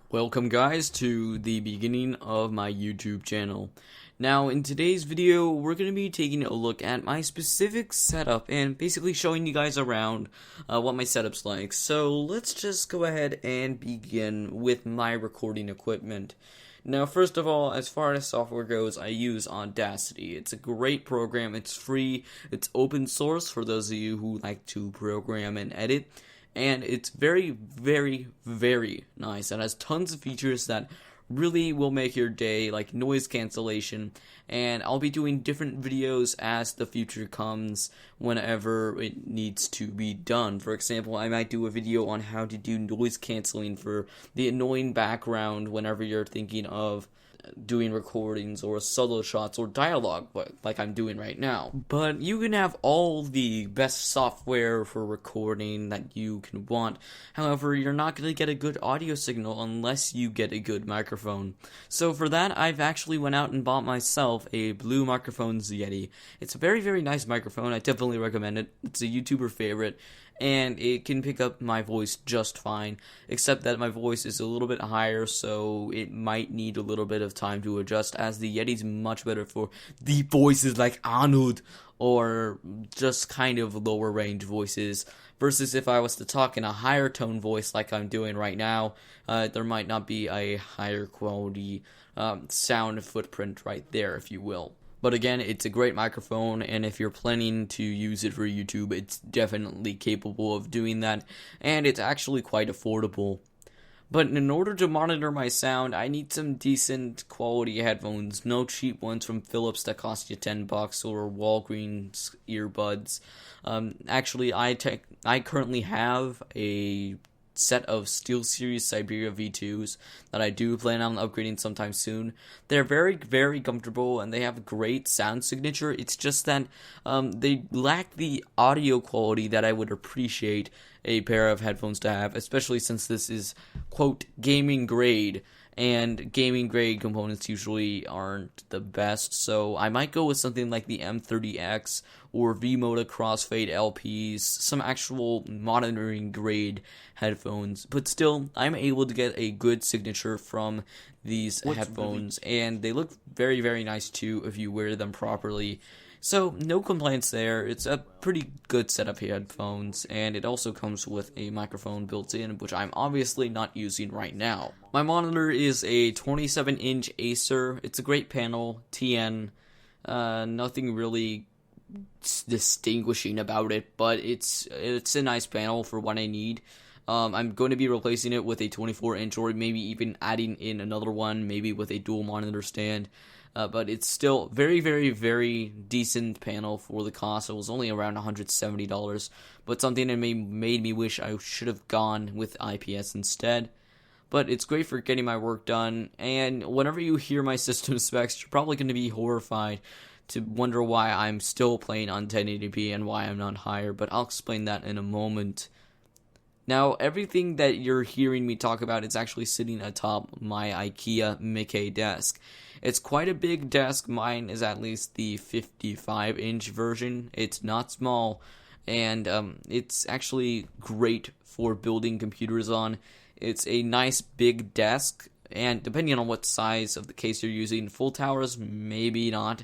Welcome guys to the beginning of my YouTube channel. Now in today's video we're going to be taking a look at my specific setup and basically showing you guys around what my setup's like. So let's just go ahead and begin with my recording equipment. Now first of all, as far as software goes, I use Audacity. It's a great program, it's free, it's open source for those of you who like to program and edit. And it's very, very, very nice. It has tons of features that really will make your day, like noise cancellation. And I'll be doing different videos as the future comes whenever it needs to be done. For example, I might do a video on how to do noise canceling for the annoying background whenever you're thinking of doing recordings or solo shots or dialogue like I'm doing right now. But you can have all the best software for recording that you can want. However, you're not going to get a good audio signal unless you get a good microphone. So for that, I've actually went out and bought myself a Blue Microphones Yeti. It's a very, very nice microphone. I definitely recommend it. It's a YouTuber favorite. And it can pick up my voice just fine, except that my voice is a little bit higher, so it might need a little bit of time to adjust, as the Yeti's much better for deep voices like Arnold, or just kind of lower range voices, versus if I was to talk in a higher tone voice like I'm doing right now, there might not be a higher quality sound footprint right there, if you will. But again, it's a great microphone, and if you're planning to use it for YouTube, it's definitely capable of doing that, and it's actually quite affordable. But in order to monitor my sound, I need some decent quality headphones, no cheap ones from Philips that cost you $10 or Walgreens earbuds. Actually, I currently have a set of SteelSeries Siberia V2s that I do plan on upgrading sometime soon. They're very, very comfortable and they have great sound signature. It's just that they lack the audio quality that I would appreciate a pair of headphones to have, especially since this is, quote, gaming grade. And gaming grade components usually aren't the best, so I might go with something like the M30X or V-Moda Crossfade LPs, some actual monitoring grade headphones. But still, I'm able to get a good signature from these headphones, and they look very, very nice too if you wear them properly. So, no complaints there. It's a pretty good set of headphones, and it also comes with a microphone built in, which I'm obviously not using right now. My monitor is a 27-inch Acer. It's a great panel, TN. Nothing really distinguishing about it, but it's a nice panel for what I need. I'm going to be replacing it with a 24-inch, or maybe even adding in another one, maybe with a dual monitor stand. But it's still very, very, very decent panel for the cost. It was only around $170, but something that made me wish I should have gone with IPS instead. But it's great for getting my work done, and whenever you hear my system specs, you're probably going to be horrified to wonder why I'm still playing on 1080p and why I'm not higher, but I'll explain that in a moment. Now, everything that you're hearing me talk about is actually sitting atop my IKEA Mickey desk. It's quite a big desk. Mine is at least the 55-inch version. It's not small, and it's actually great for building computers on. It's a nice big desk, and depending on what size of the case you're using, full towers, maybe not.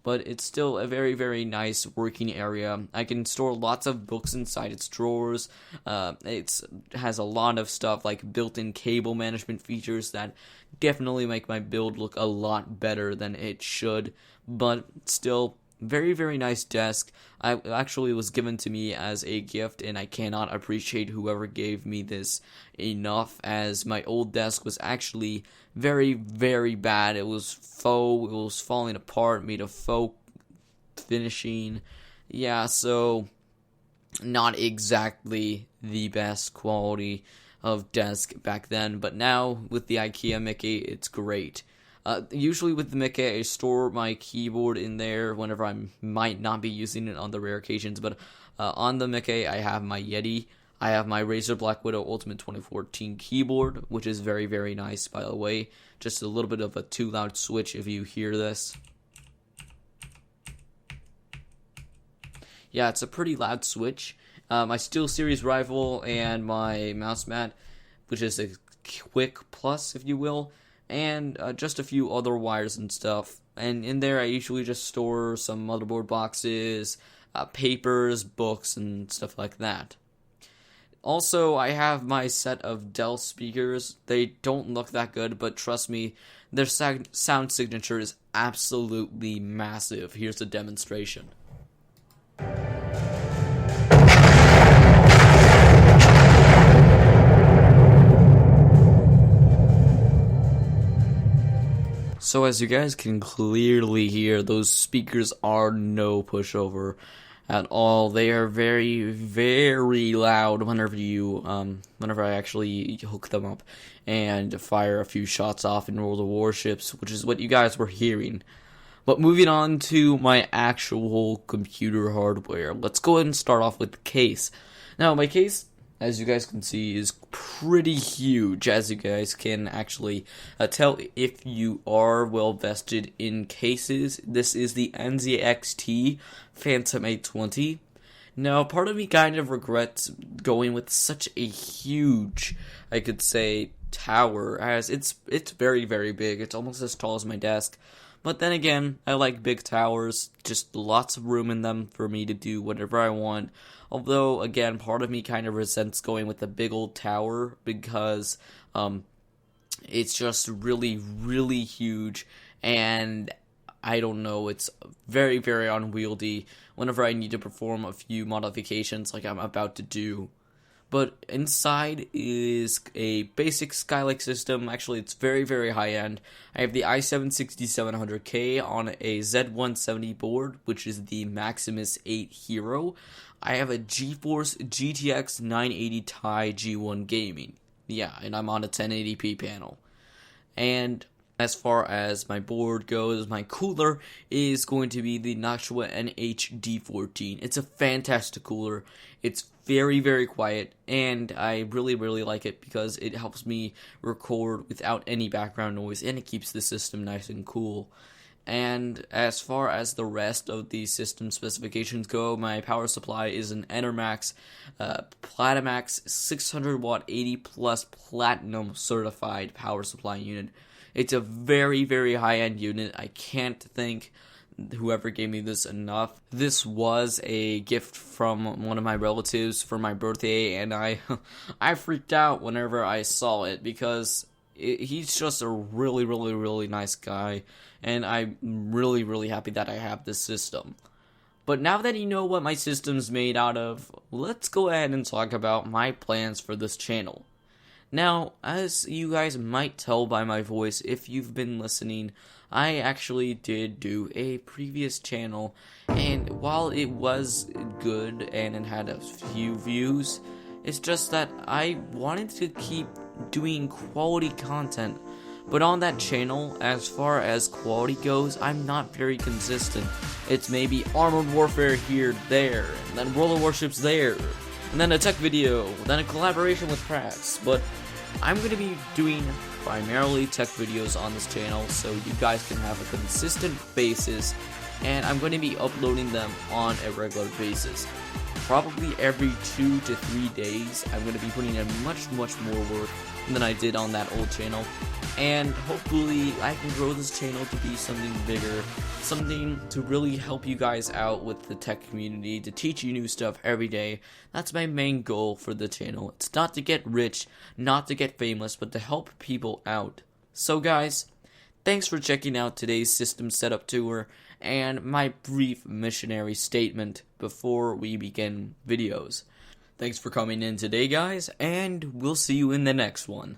But it's still a very, very nice working area. I can store lots of books inside its drawers. It has a lot of stuff like built-in cable management features that definitely make my build look a lot better than it should. But still, very, very nice desk. I actually was given to me as a gift, and I cannot appreciate whoever gave me this enough, as my old desk was actually very, very bad. It was faux, it was falling apart, made of faux finishing. Yeah, so not exactly the best quality of desk back then, but now with the IKEA Mickey, it's great. Usually with the Mickey, I store my keyboard in there whenever I might not be using it on the rare occasions, but on the Mickey, I have my Yeti. I have my Razer Black Widow Ultimate 2014 keyboard, which is very, very nice, by the way. Just a little bit of a too loud switch if you hear this. Yeah, it's a pretty loud switch. My SteelSeries rifle and my mouse mat, which is a quick plus, if you will, and just a few other wires and stuff. And in there I usually just store some motherboard boxes, papers, books, and stuff like that. Also, I have my set of Dell speakers. They don't look that good, but trust me, their sound signature is absolutely massive. Here's a demonstration. So as you guys can clearly hear, those speakers are no pushover at all. They are very, very loud whenever I actually hook them up and fire a few shots off in World of Warships, which is what you guys were hearing. But moving on to my actual computer hardware, let's go ahead and start off with the case. Now, my case, as you guys can see, is pretty huge, as you guys can actually tell if you are well vested in cases. This is the NZXT Phantom 820. Now, part of me kind of regrets going with such a huge, I could say, tower, as it's very, very big. It's almost as tall as my desk. But then again, I like big towers, just lots of room in them for me to do whatever I want. Although, again, part of me kind of resents going with a big old tower because it's just really, really huge, and I don't know, it's very, very unwieldy whenever I need to perform a few modifications like I'm about to do. But inside is a basic Skylake system. Actually, it's very, very high-end. I have the i7-6700K on a Z170 board, which is the Maximus 8 Hero. I have a GeForce GTX 980 Ti G1 Gaming. Yeah, and I'm on a 1080p panel. And as far as my board goes, my cooler is going to be the Noctua NH-D14. It's a fantastic cooler. It's very, very quiet, and I really, really like it because it helps me record without any background noise, and it keeps the system nice and cool. And as far as the rest of the system specifications go, my power supply is an Enermax Platimax 600 watt 80 plus platinum certified power supply unit. It's a very, very high-end unit. I can't thank whoever gave me this enough. This was a gift from one of my relatives for my birthday, and I freaked out whenever I saw it because he's just a really, really, really nice guy, and I'm really, really happy that I have this system. But now that you know what my system's made out of, let's go ahead and talk about my plans for this channel. Now, as you guys might tell by my voice, if you've been listening, I actually did do a previous channel, and while it was good and it had a few views, it's just that I wanted to keep doing quality content. But on that channel, as far as quality goes, I'm not very consistent. It's maybe Armored Warfare here, there, and then World of Warships there, and then a tech video, then a collaboration with Prax. But I'm going to be doing primarily tech videos on this channel so you guys can have a consistent basis, and I'm going to be uploading them on a regular basis. Probably every 2 to 3 days, I'm going to be putting in much more work than I did on that old channel, and hopefully I can grow this channel to be something bigger, something to really help you guys out with the tech community, to teach you new stuff every day. That's my main goal for the channel. It's not to get rich, not to get famous, but to help people out. So guys, thanks for checking out today's system setup tour and my brief missionary statement before we begin videos. Thanks for coming in today, guys, and we'll see you in the next one.